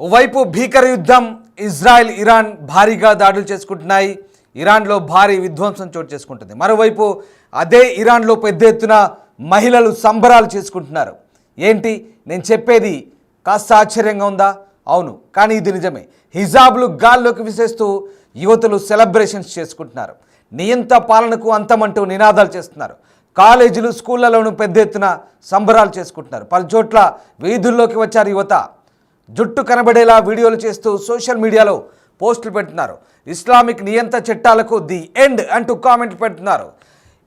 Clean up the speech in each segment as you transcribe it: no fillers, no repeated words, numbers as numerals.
ఓవైపు భీకర యుద్ధం, ఇజ్రాయెల్ ఇరాన్ భారీగా దాడులు చేసుకుంటున్నాయి. ఇరాన్లో భారీ విధ్వంసం చోటు చేసుకుంటుంది. మరోవైపు అదే ఇరాన్లో పెద్ద ఎత్తున మహిళలు సంబరాలు చేసుకుంటున్నారు. ఏంటి నేను చెప్పేది కాస్త ఆశ్చర్యంగా ఉందా? అవును, కానీ ఇది నిజమే. హిజాబ్లు గాల్లోకి విసేస్తూ యువతులు సెలబ్రేషన్స్ చేసుకుంటున్నారు. నియంత పాలనకు అంతమంటూ నినాదాలు చేస్తున్నారు. కాలేజీలు స్కూళ్లలోనూ పెద్ద ఎత్తున సంబరాలు చేసుకుంటున్నారు. పలు చోట్ల వీధుల్లోకి వచ్చారు యువత. జుట్టు కనబడేలా వీడియోలు చేస్తూ సోషల్ మీడియాలో పోస్టులు పెడుతున్నారు. ఇస్లామిక్ నియంత చట్టాలకు ది ఎండ్ అంటూ కామెంట్లు పెడుతున్నారు.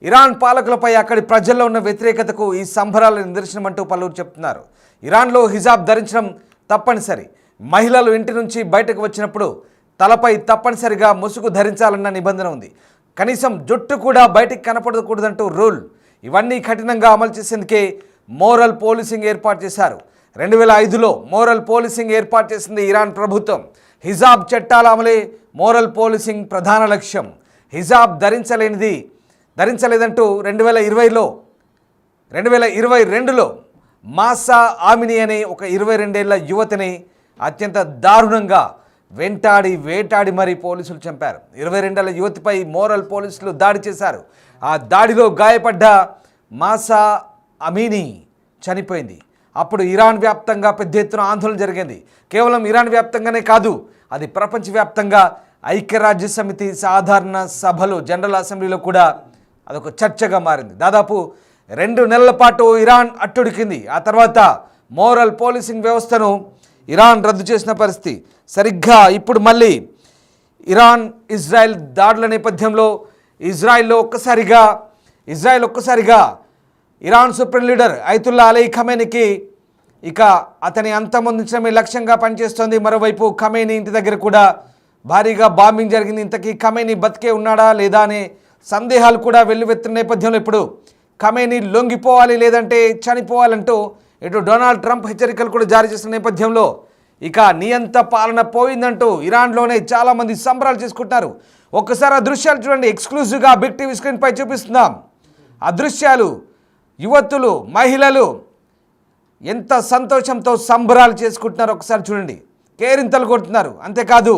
ఇరాన్ పాలకులపై అక్కడి ప్రజల్లో ఉన్న వ్యతిరేకతకు ఈ సంబరాల నిదర్శనం అంటూ పలువురు చెప్తున్నారు. ఇరాన్లో హిజాబ్ ధరించడం తప్పనిసరి. మహిళలు ఇంటి నుంచి బయటకు వచ్చినప్పుడు తలపై తప్పనిసరిగా ముసుగు ధరించాలన్న నిబంధన ఉంది. కనీసం జుట్టు కూడా బయటికి కనపడకూడదంటూ రూల్. ఇవన్నీ కఠినంగా అమలు చేసేందుకే మోరల్ పోలీసింగ్ ఏర్పాటు చేశారు. 2005లో మోరల్ పోలీసింగ్ ఏర్పాటు చేసింది ఇరాన్ ప్రభుత్వం. హిజాబ్ చట్టాల అమలే మోరల్ పోలీసింగ్ ప్రధాన లక్ష్యం. హిజాబ్ ధరించలేదంటూ 2022లో మాసా ఆమిని అనే ఒక 22 ఏళ్ల యువతిని అత్యంత దారుణంగా వేటాడి మరీ పోలీసులు చంపారు. 22 ఏళ్ల యువతిపై మోరల్ పోలీసులు దాడి చేశారు. ఆ దాడిలో గాయపడ్డ మాసా అమీని చనిపోయింది. అప్పుడు ఇరాన్ వ్యాప్తంగా పెద్ద ఎత్తున ఆందోళన జరిగింది. కేవలం ఇరాన్ వ్యాప్తంగానే కాదు, అది ప్రపంచవ్యాప్తంగా ఐక్యరాజ్య సమితి సాధారణ సభలు, జనరల్ అసెంబ్లీలో కూడా అదొక చర్చగా మారింది. దాదాపు 2 నెలల పాటు ఇరాన్ అట్టుడికింది. ఆ తర్వాత మోరల్ పోలీసింగ్ వ్యవస్థను ఇరాన్ రద్దు చేసిన పరిస్థితి. సరిగ్గా ఇప్పుడు మళ్ళీ ఇరాన్ ఇజ్రాయెల్ దాడుల నేపథ్యంలో ఇజ్రాయెల్ ఒక్కసారిగా Iran supreme leader Ayatollah Ali ఖమేనీకి ఇక అతని అంతమొందించడమే లక్ష్యంగా పనిచేస్తోంది. మరోవైపు ఖమేనీ ఇంటి దగ్గర కూడా భారీగా బాంబింగ్ జరిగింది. ఇంతకీ ఖమేనీ బతికే ఉన్నాడా లేదా అనే సందేహాలు కూడా వెల్లువెత్తిన నేపథ్యంలో ఇప్పుడు ఖమేనీ లొంగిపోవాలి లేదంటే చనిపోవాలంటూ ఇటు డొనాల్డ్ ట్రంప్ హెచ్చరికలు కూడా జారీ చేసిన నేపథ్యంలో ఇక నియంత పాలన పోయిందంటూ ఇరాన్లోనే చాలామంది సంబరాలు చేసుకుంటున్నారు. ఒక్కసారి ఆ దృశ్యాలు చూడండి. ఎక్స్క్లూజివ్గా బిగ్ టీవీ స్క్రీన్పై చూపిస్తున్నాం. ఆ దృశ్యాలు యువతులు, మహిళలు ఎంత సంతోషంతో సంబరాలు చేసుకుంటున్నారు ఒకసారి చూడండి. కేరింతలు కొడుతున్నారు. అంతేకాదు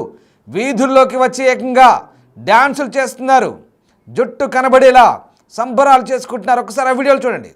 వీధుల్లోకి వచ్చి ఏకంగా డ్యాన్సులు చేస్తున్నారు. జుట్టు కనబడేలా సంబరాలు చేసుకుంటున్నారు. ఒకసారి ఆ వీడియోలు చూడండి.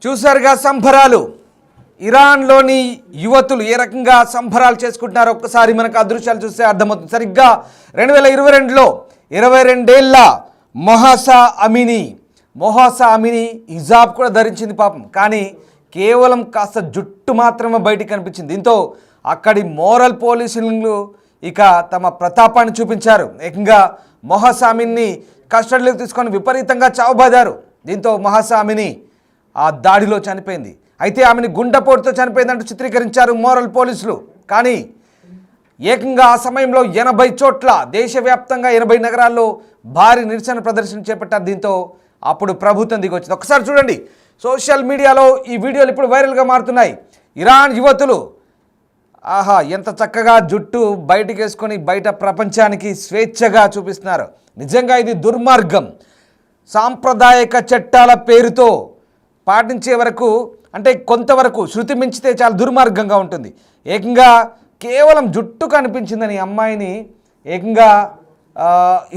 చూసారుగా సంబరాలు. ఇరాన్లోని యువతులు ఏ రకంగా సంబరాలు చేసుకుంటున్నారో ఒక్కసారి మనకు అదృశ్యాలు చూస్తే అర్థమవుతుంది. సరిగ్గా 2022లో 22 ఏళ్ల మొహాసా అమిని హిజాబ్ కూడా ధరించింది పాపం. కానీ కేవలం కాస్త జుట్టు మాత్రమే బయటికి కనిపించింది. దీంతో అక్కడి మోరల్ పోలీసులు ఇక తమ ప్రతాపాన్ని చూపించారు. ఏకంగా మొహాసా అమిన్ని కస్టడీలోకి తీసుకొని విపరీతంగా చావుబాదారు. దీంతో మొహాసా అమిని ఆ దాడిలో చనిపోయింది. అయితే ఆమెను గుండెపోటుతో చనిపోయిందంటూ చిత్రీకరించారు మోరల్ పోలీసులు. కానీ ఏకంగా ఆ సమయంలో 80 చోట్ల దేశవ్యాప్తంగా 80 నగరాల్లో భారీ నిరసన ప్రదర్శన చేపట్టారు. దీంతో అప్పుడు ప్రభుత్వం దిగొచ్చింది. ఒకసారి చూడండి. సోషల్ మీడియాలో ఈ వీడియోలు ఇప్పుడు వైరల్గా మారుతున్నాయి. ఇరాన్ యువతులు ఆహా, ఎంత చక్కగా జుట్టు బయటికి వేసుకొని బయట ప్రపంచానికి స్వేచ్ఛగా చూపిస్తున్నారు. నిజంగా ఇది దుర్మార్గం. సాంప్రదాయక చట్టాల పేరుతో పాటించే వరకు, అంటే కొంతవరకు శృతి మించితే చాలా దుర్మార్గంగా ఉంటుంది. ఏకంగా కేవలం జుట్టు కనిపించిందని అమ్మాయిని ఏకంగా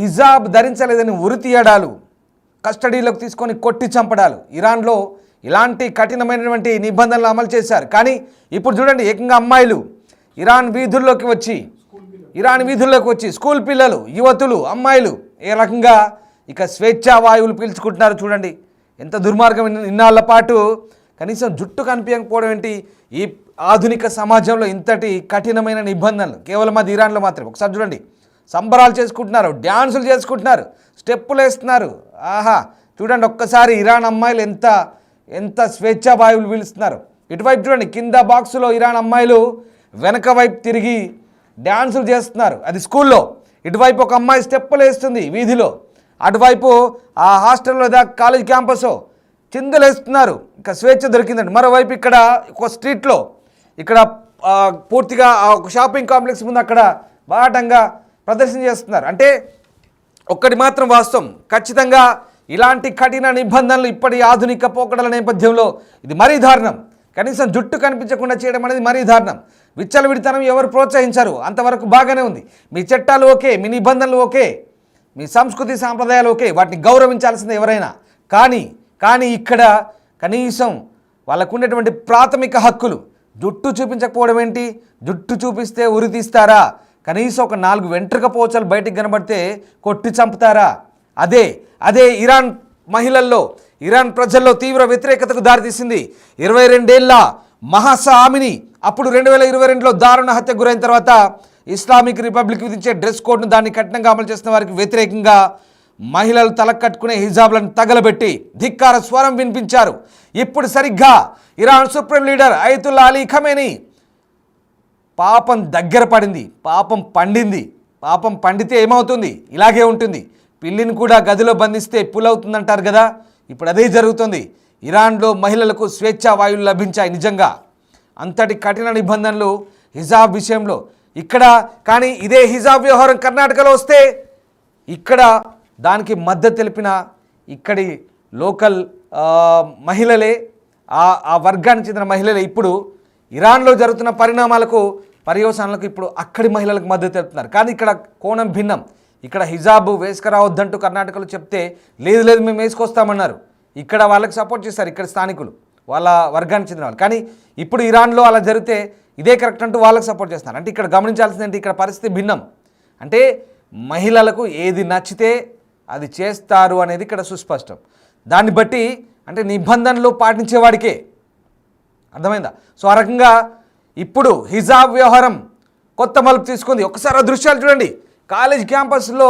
హిజాబ్ ధరించలేదని ఉరి తీయడాలు, కస్టడీలోకి తీసుకొని కొట్టి చంపడాలు. ఇరాన్లో ఇలాంటి కఠినమైనటువంటి నిబంధనలు అమలు చేశారు. కానీ ఇప్పుడు చూడండి, ఏకంగా అమ్మాయిలు ఇరాన్ వీధుల్లోకి వచ్చి స్కూల్ పిల్లలు, యువతులు, అమ్మాయిలు ఏ రకంగా ఇక స్వేచ్ఛా వాయువులు పీల్చుకుంటున్నారు. చూడండి ఎంత దుర్మార్గం. ఇన్నాళ్ల పాటు కనీసం జుట్టు కనిపించకపోవడం ఏంటి? ఈ ఆధునిక సమాజంలో ఇంతటి కఠినమైన నిబంధనలు కేవలం అది ఇరాన్లో మాత్రమే. ఒకసారి చూడండి, సంబరాలు చేసుకుంటున్నారు, డ్యాన్సులు చేసుకుంటున్నారు, స్టెప్పులు వేస్తున్నారు. ఆహా, చూడండి ఒక్కసారి ఇరాన్ అమ్మాయిలు ఎంత స్వేచ్ఛా వాయువులు పీలుస్తున్నారు. ఇటువైపు చూడండి, కింద బాక్సులో ఇరాన్ అమ్మాయిలు వెనక వైపు తిరిగి డ్యాన్సులు చేస్తున్నారు, అది స్కూల్లో. ఇటువైపు ఒక అమ్మాయి స్టెప్పులు వేస్తుంది వీధిలో, అటువైపు ఆ హాస్టల్లో కాలేజ్ క్యాంపస్ చిందులు వేస్తున్నారు. ఇంకా స్వేచ్ఛ దొరికిందండి. మరోవైపు ఇక్కడ ఒక స్ట్రీట్లో ఇక్కడ పూర్తిగా ఒక షాపింగ్ కాంప్లెక్స్ ముందు అక్కడ బాటంగా ప్రదర్శన చేస్తున్నారు. అంటే ఒక్కటి మాత్రం వాస్తవం, ఖచ్చితంగా ఇలాంటి కఠిన నిబంధనలు ఇప్పటి ఆధునిక పోకడల నేపథ్యంలో ఇది మరీ దారుణం. కనీసం జుట్టు కనిపించకుండా చేయడం అనేది మరీ దారుణం. విచ్చలవిడితనం ఎవరు ప్రోత్సహించారు, అంతవరకు బాగానే ఉంది. మీ చట్టాలు ఓకే, మీ నిబంధనలు ఓకే, మీ సంస్కృతి సాంప్రదాయాలు ఓకే, వాటిని గౌరవించాల్సిందే ఎవరైనా. కానీ ఇక్కడ కనీసం వాళ్ళకు ఉన్నటువంటి ప్రాథమిక హక్కులు, జుట్టు చూపించకపోవడం ఏంటి? జుట్టు చూపిస్తే ఉరి తీస్తారా? కనీసం ఒక 4 వెంట్రుక పోచలు బయటికి కనబడితే కొట్టి చంపుతారా? అదే ఇరాన్ మహిళల్లో, ఇరాన్ ప్రజల్లో తీవ్ర వ్యతిరేకతకు దారితీసింది. 22 ఏళ్ల మహసా ఆమిని అప్పుడు 2022లో దారుణ హత్యకు గురైన తర్వాత ఇస్లామిక్ రిపబ్లిక్ విధించే డ్రెస్ కోడ్ను దాన్ని కఠినంగా అమలు చేస్తున్న వారికి వ్యతిరేకంగా మహిళలు తలకు కట్టుకునే హిజాబ్లను తగలబెట్టి ధిక్కార స్వరం వినిపించారు. ఇప్పుడు సరిగ్గా Iran supreme leader Ayatollah Ali Khamenei పాపం దగ్గర పడింది, పాపం పండింది. పాపం పండితే ఏమవుతుంది? ఇలాగే ఉంటుంది. పిల్లిని కూడా గదిలో బంధిస్తే పులవుతుందంటారు కదా, ఇప్పుడు అదే జరుగుతుంది. ఇరాన్లో మహిళలకు స్వేచ్ఛా వాయువులు లభించాయి. నిజంగా అంతటి కఠిన నిబంధనలు హిజాబ్ విషయంలో ఇక్కడ. కానీ ఇదే హిజాబ్ వ్యవహారం కర్ణాటకలో వస్తే ఇక్కడ దానికి మద్దతు తెలిపిన ఇక్కడి లోకల్ మహిళలే, ఆ వర్గానికి చెందిన మహిళలే ఇప్పుడు ఇరాన్లో జరుగుతున్న పర్యవసానాలకు ఇప్పుడు అక్కడి మహిళలకు మద్దతు తెలుపుతున్నారు. కానీ ఇక్కడ కోణం భిన్నం. ఇక్కడ హిజాబ్ వేసుకురావద్దంటూ కర్ణాటకలో చెప్తే లేదు మేము వేసుకొస్తామన్నారు. ఇక్కడ వాళ్ళకి సపోర్ట్ చేస్తారు ఇక్కడ స్థానికులు, వాళ్ళ వర్గానికి చెందిన వాళ్ళు. కానీ ఇప్పుడు ఇరాన్లో అలా జరిగితే ఇదే కరెక్ట్ అంటూ వాళ్ళకి సపోర్ట్ చేస్తున్నారు. అంటే ఇక్కడ గమనించాల్సింది ఏంటి? ఇక్కడ పరిస్థితి భిన్నం. అంటే మహిళలకు ఏది నచ్చితే అది చేస్తారు అనేది ఇక్కడ సుస్పష్టం. దాన్ని బట్టి అంటే నిబంధనలు పాటించేవాడికే అర్థమైందా? సో ఆ రకంగా ఇప్పుడు హిజాబ్ వ్యవహారం కొత్త మలుపు తీసుకుంది. ఒకసారి ఆ దృశ్యాలు చూడండి. కాలేజ్ క్యాంపస్లో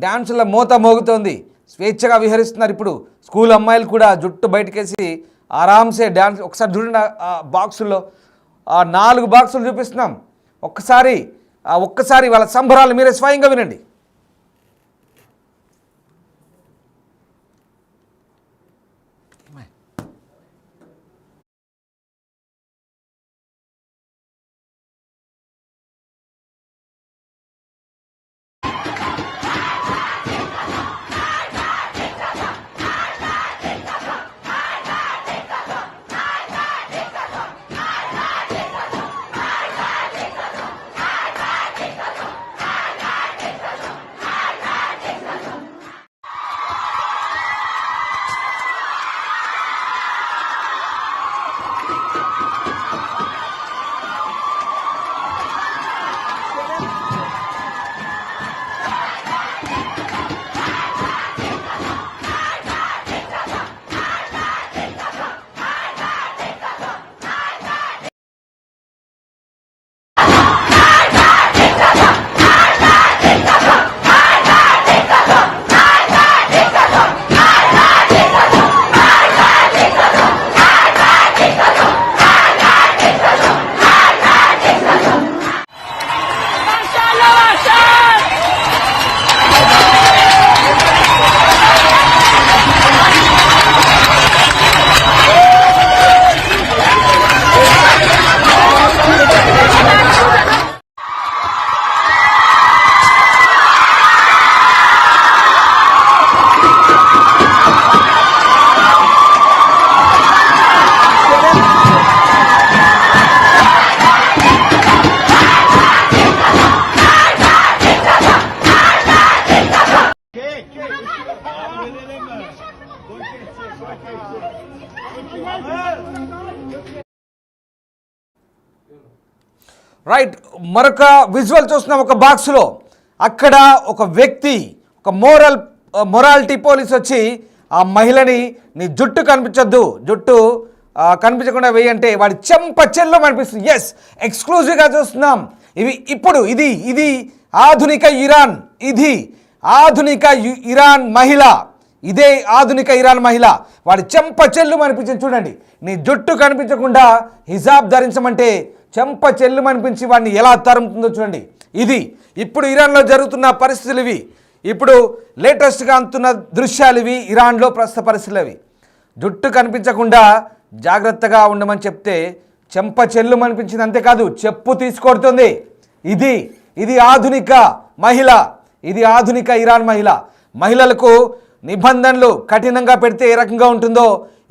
డ్యాన్సుల మోత మోగుతోంది, స్వేచ్ఛగా విహరిస్తున్నారు. ఇప్పుడు స్కూల్ అమ్మాయిలు కూడా జుట్టు బయటకేసి ఆరామ్సే డ్యాన్స్. ఒకసారి చూడండి ఆ బాక్సుల్లో, 4 బాక్సులు చూపిస్తున్నాం. ఒక్కసారి వాళ్ళ సంబరాలు మీరే స్వయంగా వినండి. రైట్, మరొక విజువల్ చూస్తున్నాం. ఒక బాక్స్లో అక్కడ ఒక వ్యక్తి, ఒక మొరాలిటీ పోలీస్ వచ్చి ఆ మహిళని నీ జుట్టు కనిపించొద్దు, జుట్టు కనిపించకుండా వేయంటే వాడి చెంప చెల్లు అనిపిస్తుంది. ఎస్, ఎక్స్క్లూజివ్గా చూస్తున్నాం. ఇది ఆధునిక ఇరాన్, ఇది ఆధునిక ఇరాన్ మహిళ, ఇదే ఆధునిక ఇరాన్ మహిళ. వాడి చెంప చెల్లు అనిపించింది. చూడండి, నీ జుట్టు కనిపించకుండా హిజాబ్ ధరించమంటే చెంప చెల్లు అనిపించి వాడిని ఎలా తరుముతుందో చూడండి. ఇది ఇప్పుడు ఇరాన్లో జరుగుతున్న పరిస్థితులు ఇవి. ఇప్పుడు లేటెస్ట్గా అందుతున్న దృశ్యాలు ఇవి. ఇరాన్లో ప్రస్తుత పరిస్థితులు అవి. జుట్టు కనిపించకుండా జాగ్రత్తగా ఉండమని చెప్తే చెంప చెల్లు అనిపించింది. అంతేకాదు చెప్పు తీసుకొడుతుంది. ఇది ఆధునిక మహిళ, ఇది ఆధునిక ఇరాన్ మహిళ. మహిళలకు నిబంధనలు కఠినంగా పెడితే ఏ రకంగా ఉంటుందో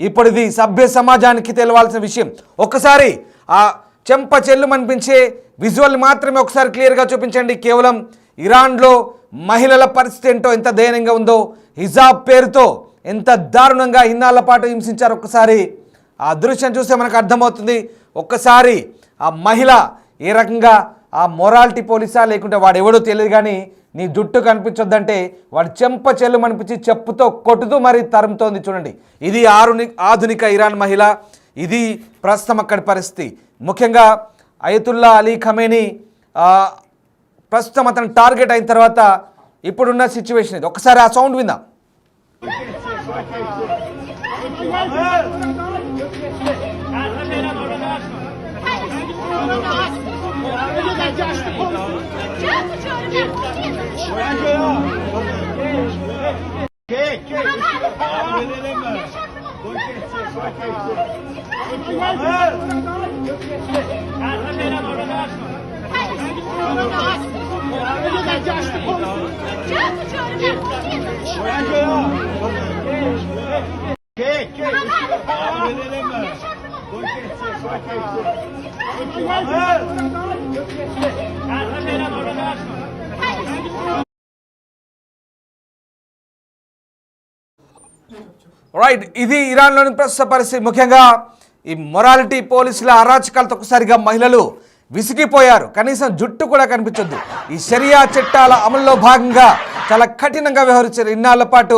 ఇప్పుడు ఇది సభ్య సమాజానికి తెలవాల్సిన విషయం. ఒక్కసారి ఆ చెంప చెల్లు అనిపించే విజువల్ మాత్రమే ఒకసారి క్లియర్గా చూపించండి. కేవలం ఇరాన్లో మహిళల పరిస్థితి ఏంటో, ఎంత దయనీయంగా ఉందో, హిజాబ్ పేరుతో ఎంత దారుణంగా ఇన్నాళ్ల పాటు హింసించారు. ఒక్కసారి ఆ దృశ్యం చూస్తే మనకు అర్థమవుతుంది. ఒక్కసారి ఆ మహిళ ఏ రకంగా ఆ మొరాలిటీ పోలీసా లేకుంటే వాడు ఎవడో తెలియదు కానీ నీ జుట్టు కనిపించొద్దంటే వాడు చెంప చెల్లు అనిపించి చెప్పుతో కొట్టుతూ మరీ తరుముతోంది. చూడండి, ఇది ఆధునిక ఇరాన్ మహిళ. ఇది ప్రస్తుతం అక్కడి పరిస్థితి. ముఖ్యంగా అయతుల్లా అలీ ఖమేనీ ప్రస్తుతం అతను టార్గెట్ అయిన తర్వాత ఇప్పుడున్న సిచ్యువేషన్ ఇది. ఒకసారి ఆ సౌండ్ విందాం. రైట్, ఇది ఇరాన్లోని ప్రస్తుత పరిస్థితి. ముఖ్యంగా ఈ మొరాలిటీ పోలీసుల అరాచకాలతో ఒకసారిగా మహిళలు విసిగిపోయారు. కనీసం జుట్టు కూడా కనిపించొద్దు. ఈ షరియా చట్టాల అమల్లో భాగంగా చాలా కఠినంగా వ్యవహరించారు. ఇన్నాళ్ల పాటు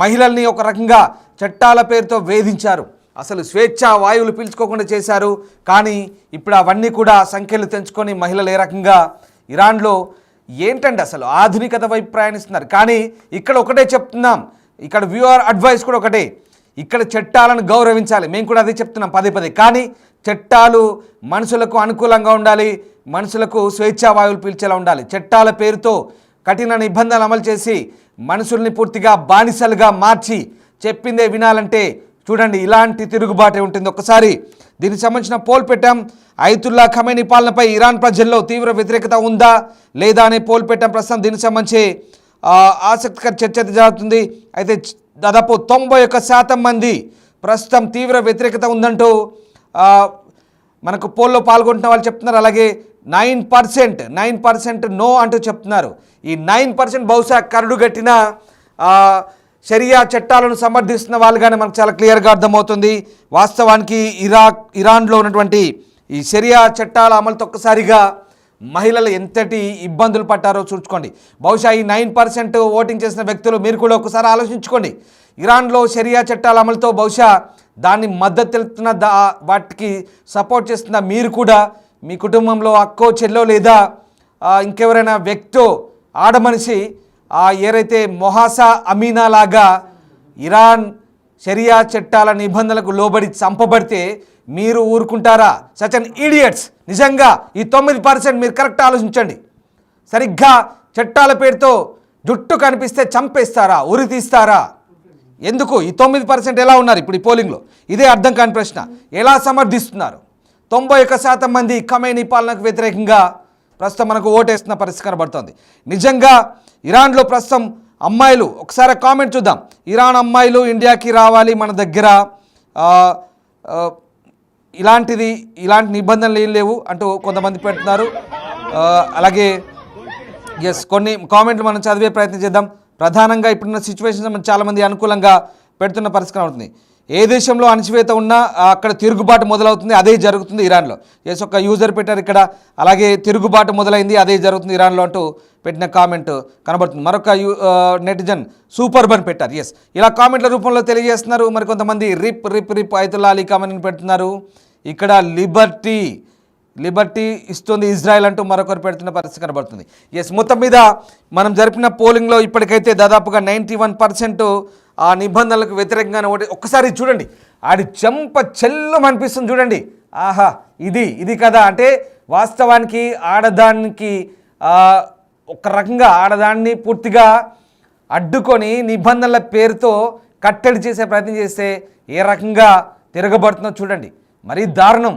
మహిళల్ని ఒక రకంగా చట్టాల పేరుతో వేధించారు. అసలు స్వేచ్ఛా వాయువులు పీల్చుకోకుండా చేశారు. కానీ ఇప్పుడు అవన్నీ కూడా సంఖ్యలు తెంచుకొని మహిళలు ఏ రకంగా ఇరాన్లో ఏంటంటే అసలు ఆధునికత వైపు ప్రయాణిస్తున్నారు. కానీ ఇక్కడ ఒకటే చెప్తున్నాం, ఇక్కడ వ్యూవర్ అడ్వైస్ కూడా ఒకటే, ఇక్కడ చట్టాలను గౌరవించాలి. మేము కూడా అదే చెప్తున్నాం పదే పదే. కానీ చట్టాలు మనుషులకు అనుకూలంగా ఉండాలి, మనుషులకు స్వేచ్ఛా వాయువులు పీల్చేలా ఉండాలి. చట్టాల పేరుతో కఠిన నిబంధనలు అమలు చేసి మనుషుల్ని పూర్తిగా బానిసలుగా మార్చి చెప్పిందే వినాలంటే చూడండి ఇలాంటి తిరుగుబాటే ఉంటుంది. ఒకసారి దీనికి సంబంధించిన పోల్ పెట్టాం. అయతుల్లా ఖమేనీ పాలనపై ఇరాన్ ప్రజల్లో తీవ్ర వ్యతిరేకత ఉందా లేదా అనే పోల్ పెట్టాం. ప్రస్తుతం దీనికి సంబంధించి ఆసక్తికర చర్చ జరుగుతుంది. అయితే దాదాపు 91% మంది ప్రస్తుతం తీవ్ర వ్యతిరేకత ఉందంటూ మనకు పోల్లో పాల్గొంటున్న వాళ్ళు చెప్తున్నారు. అలాగే 9% నో అంటూ చెప్తున్నారు. ఈ 9% బహుశా కరడుగట్టిన షరియా చట్టాలను సమర్థిస్తున్న వాళ్ళుగానే మనకు చాలా క్లియర్గా అర్థమవుతుంది. వాస్తవానికి ఇరాన్లో ఉన్నటువంటి ఈ షరియా చట్టాల అమలుతో ఒక్కసారిగా మహిళలు ఎంతటి ఇబ్బందులు పట్టారో చూసుకోండి. బహుశా ఈ 9% ఓటింగ్ చేసిన వ్యక్తులు మీరు కూడా ఒకసారి ఆలోచించుకోండి. ఇరాన్లో షరియా చట్టాల అమలుతో బహుశా దాన్ని మద్దతు తెలుపుతున్న వాటికి సపోర్ట్ చేస్తున్న మీరు కూడా మీ కుటుంబంలో అక్కో చెల్లో లేదా ఇంకెవరైనా వ్యక్తో ఆడమనిషి ఏదైతే మొహాసా అమీనా లాగా ఇరాన్ షరియా చట్టాల నిబంధనలకు లోబడి చంపబడితే మీరు ఊరుకుంటారా? Such an idiots. నిజంగా ఈ 9% మీరు కరెక్ట్ ఆలోచించండి. సరిగ్గా చట్టాల పేరుతో జుట్టు కనిపిస్తే చంపేస్తారా, ఉరి తీస్తారా? ఎందుకు ఈ 9% ఎలా ఉన్నారు ఇప్పుడు ఈ పోలింగ్లో? ఇదే అర్థం కాని ప్రశ్న. ఎలా సమర్థిస్తున్నారు? 91% మంది ఖమేనీ పాలనకు వ్యతిరేకంగా ప్రస్తుతం మనకు ఓటేస్తున్న పరిస్థితి కనబడుతుంది. నిజంగా ఇరాన్లో ప్రస్తుతం అమ్మాయిలు, ఒకసారి కామెంట్ చూద్దాం. ఇరాన్ అమ్మాయిలు ఇండియాకి రావాలి, మన దగ్గర ఇలాంటి నిబంధనలు ఏం లేవు అంటూ కొంతమంది పెడుతున్నారు. అలాగే కొన్ని కామెంట్లు మనం చదివే ప్రయత్నం చేద్దాం. ప్రధానంగా ఇప్పుడున్న సిచ్యువేషన్ చాలామంది అనుకూలంగా పెడుతున్న పరిస్థితి కనబడుతుంది. ఏ దేశంలో అణచివేత ఉన్నా అక్కడ తిరుగుబాటు మొదలవుతుంది, అదే జరుగుతుంది ఇరాన్లో. ఎస్, ఒక యూజర్ పెట్టారు ఇక్కడ, అలాగే తిరుగుబాటు మొదలైంది, అదే జరుగుతుంది ఇరాన్లో అంటూ పెట్టిన కామెంట్ కనబడుతుంది. మరొక నెటిజన్ సూపర్బన్ పెట్టారు. ఎస్, ఇలా కామెంట్ల రూపంలో తెలియజేస్తున్నారు. మరి కొంతమంది రిప్ రిప్ రిప్ అయతుల్లా అలీ ఖamenei పెడుతున్నారు. ఇక్కడ లిబర్టీ ఇస్తుంది ఇజ్రాయెల్ అంటూ మరొకరు పెడుతున్న పరిస్థితి కనబడుతుంది. ఎస్, మొత్తం మీద మనం జరిపిన పోలింగ్లో ఇప్పటికైతే దాదాపుగా 91% ఆ నిబంధనలకు వ్యతిరేకంగానే ఒక్కసారి చూడండి, ఆడి చెంప చెల్లు అనిపిస్తుంది చూడండి. ఆహా, ఇది కదా అంటే వాస్తవానికి ఆడదానికి ఒక రకంగా ఆడదాన్ని పూర్తిగా అడ్డుకొని నిబంధనల పేరుతో కట్టడి చేసే ప్రయత్నం చేస్తే ఏ రకంగా తిరగబడుతుందో చూడండి. మరీ దారుణం.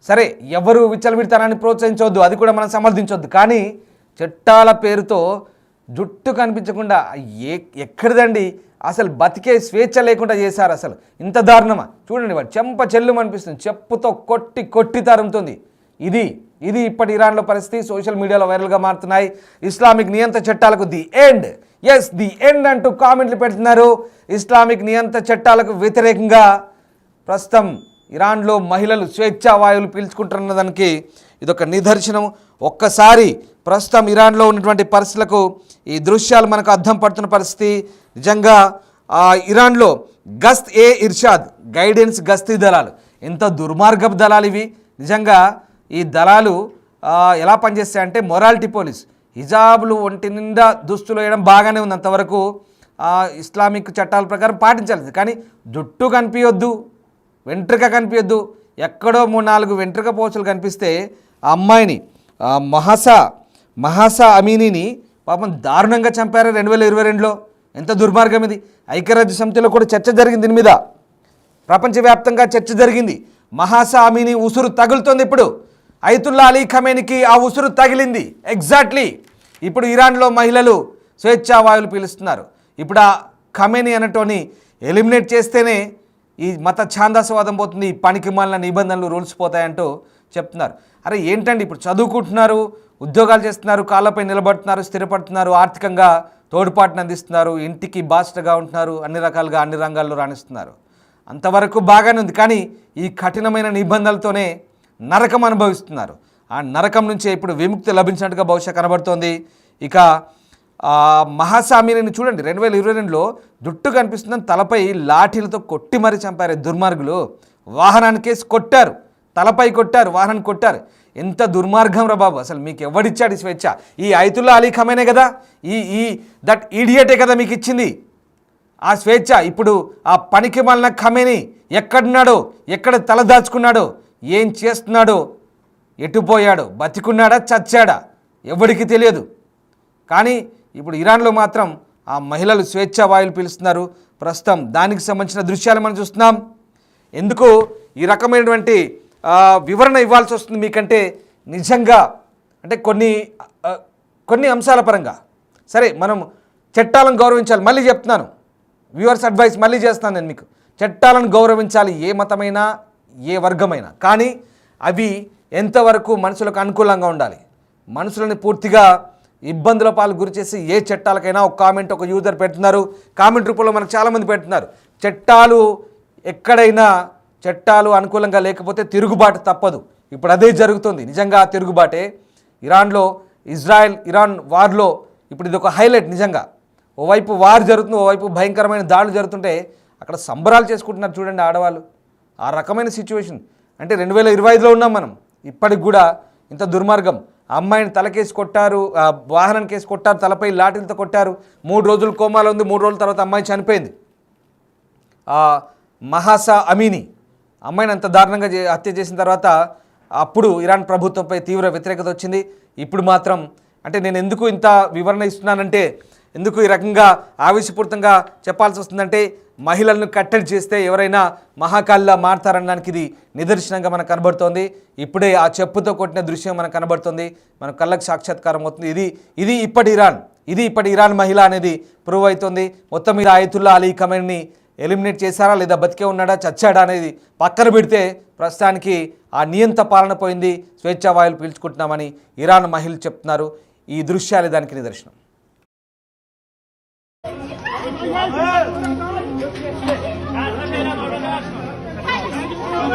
సరే, ఎవరు విచ్చలవిడితనాన్ని ప్రోత్సహించవద్దు, అది కూడా మనం సమర్థించవద్దు, కానీ చట్టాల పేరుతో జుట్టు కనిపించకుండా ఎక్కడిదండి అసలు బతికే స్వేచ్ఛ లేకుండా చేశారు. అసలు ఇంత దారుణమా చూడండి. వాడు చెంప చెల్లు అనిపిస్తుంది, చెప్పుతో కొట్టి తరుముతుంది. ఇది ఇప్పటి ఇరాన్లో పరిస్థితి. సోషల్ మీడియాలో వైరల్గా మారుతున్నాయి. ఇస్లామిక్ నియంత్రణ చట్టాలకు the end, yes the end అంటూ కామెంట్లు పెడుతున్నారు. ఇస్లామిక్ నియంత్రణ చట్టాలకు వ్యతిరేకంగా ప్రస్తుతం ఇరాన్లో మహిళలు స్వేచ్ఛా వాయువులు పీల్చుకుంటున్న దానికి ఇదొక నిదర్శనం. ఒక్కసారి ప్రస్తుతం ఇరాన్లో ఉన్నటువంటి పరిస్థితులకు ఈ దృశ్యాలు మనకు అర్థం పడుతున్న పరిస్థితి. నిజంగా ఇరాన్లో గస్త్ ఏ ఇర్షాద్ గైడెన్స్ గస్తీ దళాలు ఎంత దుర్మార్గపు దళాలు ఇవి. నిజంగా ఈ దళాలు ఎలా పనిచేస్తాయంటే మొరాలిటీ పోలీస్. హిజాబులు ఒంటి నిండా దుస్తులు వేయడం బాగానే ఉంది, అంతవరకు ఇస్లామిక్ చట్టాల ప్రకారం పాటించాలి. కానీ జుట్టు కనిపించొద్దు, వెంట్రుక కనిపించొద్దు. ఎక్కడో 3-4 వెంట్రుక పోచలు కనిపిస్తే ఆ అమ్మాయిని మహాసా అమీనీని పాపం దారుణంగా చంపారు 2022లో. ఎంత దుర్మార్గం ఇది. ఐక్యరాజ్య సమితిలో కూడా చర్చ జరిగింది దీని మీద, ప్రపంచవ్యాప్తంగా చర్చ జరిగింది. మహాసా అమీనీ ఉసురు తగులుతోంది. ఇప్పుడు అయతుల్లా అలీ ఖameneiకి ఆ ఉసురు తగిలింది ఎగ్జాక్ట్లీ. ఇప్పుడు ఇరాన్లో మహిళలు స్వేచ్ఛా వాయువులు పీలుస్తున్నారు. ఇప్పుడు ఆ ఖamenei అనటోని ఎలిమినేట్ చేస్తేనే ఈ మత ఛాందసవాదం పోతుంది, పనికి మాలిన నిబంధనలు రూల్స్ పోతాయంటూ చెప్తున్నారు. అరే ఏంటండి, ఇప్పుడు చదువుకుంటున్నారు, ఉద్యోగాలు చేస్తున్నారు, కాళ్ళపై నిలబడుతున్నారు, స్థిరపడుతున్నారు, ఆర్థికంగా తోడ్పాటును అందిస్తున్నారు, ఇంటికి బాధ్యతగా ఉంటున్నారు, అన్ని రకాలుగా అన్ని రంగాల్లో రాణిస్తున్నారు. అంతవరకు బాగానే ఉంది. కానీ ఈ కఠినమైన నిబంధనలతోనే నరకం అనుభవిస్తున్నారు. ఆ నరకం నుంచే ఇప్పుడు విముక్తి లభించినట్టుగా బహుశా కనబడుతోంది. ఇక మహాసా అమీనీని చూడండి, 2022లో జుట్టు కనిపిస్తుందని తలపై లాఠీలతో కొట్టి మరీ చంపారు దుర్మార్గులు. వాహనానికి కేసు కొట్టారు, తలపై కొట్టారు, వాహనాన్ని కొట్టారు. ఎంత దుర్మార్గం రా బాబు. అసలు మీకు ఎవడిచ్చాడు స్వేచ్ఛ? ఈ అయతుల్లా అలీ ఖamenei కదా, దట్ ఈడియటే కదా మీకు ఇచ్చింది ఆ స్వేచ్ఛ. ఇప్పుడు ఆ పనికి మాలిన ఖamenei ఎక్కడున్నాడో, ఎక్కడ తల దాచుకున్నాడో, ఏం చేస్తున్నాడో, ఎటుపోయాడో, బతికున్నాడా చచ్చాడా ఎవడికి తెలియదు. కానీ ఇప్పుడు ఇరాన్లో మాత్రం ఆ మహిళలు స్వేచ్ఛా వాయువులు పీలుస్తున్నారు. ప్రస్తుతం దానికి సంబంధించిన దృశ్యాలు మనం చూస్తున్నాం. ఎందుకు ఈ రకమైనటువంటి వివరణ ఇవ్వాల్సి వస్తుంది మీకంటే, నిజంగా అంటే కొన్ని అంశాల పరంగా సరే మనం చట్టాలను గౌరవించాలి. మళ్ళీ చెప్తున్నాను, వ్యూవర్స్ అడ్వైస్ మళ్ళీ చేస్తున్నాను నేను మీకు. చట్టాలను గౌరవించాలి, ఏ మతమైనా ఏ వర్గమైనా. కానీ అవి ఎంతవరకు మనుషులకు అనుకూలంగా ఉండాలి. మనుషులని పూర్తిగా ఇబ్బందుల పాలు గురి చేసి ఏ చట్టాలకైనా ఒక కామెంట్ ఒక యూజర్ పెడుతున్నారు. కామెంట్ రూపంలో మనకు చాలామంది పెడుతున్నారు. ఎక్కడైనా చట్టాలు అనుకూలంగా లేకపోతే తిరుగుబాటు తప్పదు. ఇప్పుడు అదే జరుగుతుంది. నిజంగా తిరుగుబాటే ఇరాన్లో. ఇరాన్ వార్లో ఇప్పుడు ఇది ఒక హైలైట్. నిజంగా ఓవైపు వార్ జరుగుతుంది, ఓవైపు భయంకరమైన దాడులు జరుగుతుంటే అక్కడ సంబరాలు చేసుకుంటున్నారు చూడండి ఆడవాళ్ళు. ఆ రకమైన సిచ్యువేషన్ అంటే 2025లో ఉన్నాం మనం. ఇప్పటికి కూడా ఇంత దుర్మార్గం. అమ్మాయిని తలకేసి కొట్టారు, వాహనం కేసు కొట్టారు, తలపై లాఠీలతో కొట్టారు. 3 రోజులు కోమాలో ఉంది. 3 రోజుల తర్వాత అమ్మాయి చనిపోయింది. మహాసా అమీనీ అమ్మాయిని అంత దారుణంగా హత్య చేసిన తర్వాత అప్పుడు ఇరాన్ ప్రభుత్వంపై తీవ్ర వ్యతిరేకత వచ్చింది. ఇప్పుడు మాత్రం అంటే నేను ఎందుకు ఇంత వివరణ ఇస్తున్నానంటే, ఎందుకు ఈ రకంగా ఆవేశపూరితంగా చెప్పాల్సి వస్తుందంటే, మహిళలను కట్టడి చేస్తే ఎవరైనా మహాకాల్లా మారతారనడానికి ఇది నిదర్శనంగా మనకు కనబడుతోంది. ఇప్పుడే ఆ చెప్పుతో కొట్టిన దృశ్యం మనకు కనబడుతుంది, మన కళ్ళకు సాక్షాత్కారం అవుతుంది. ఇది ఇప్పటి ఇరాన్ మహిళ అనేది ప్రూవ్ అవుతుంది. మొత్తం మీద అయతుల్లా అలీ ఖameneiని ఎలిమినేట్ చేశారా లేదా బతికే ఉన్నాడా చచ్చాడా అనేది పక్కన పెడితే ప్రస్తుతానికి ఆ నియంత పాలన పోయింది, స్వేచ్ఛా వాయువులు పీల్చుకుంటున్నామని ఇరాన్ మహిళలు చెప్తున్నారు. ఈ దృశ్యాలే దానికి నిదర్శనం. Che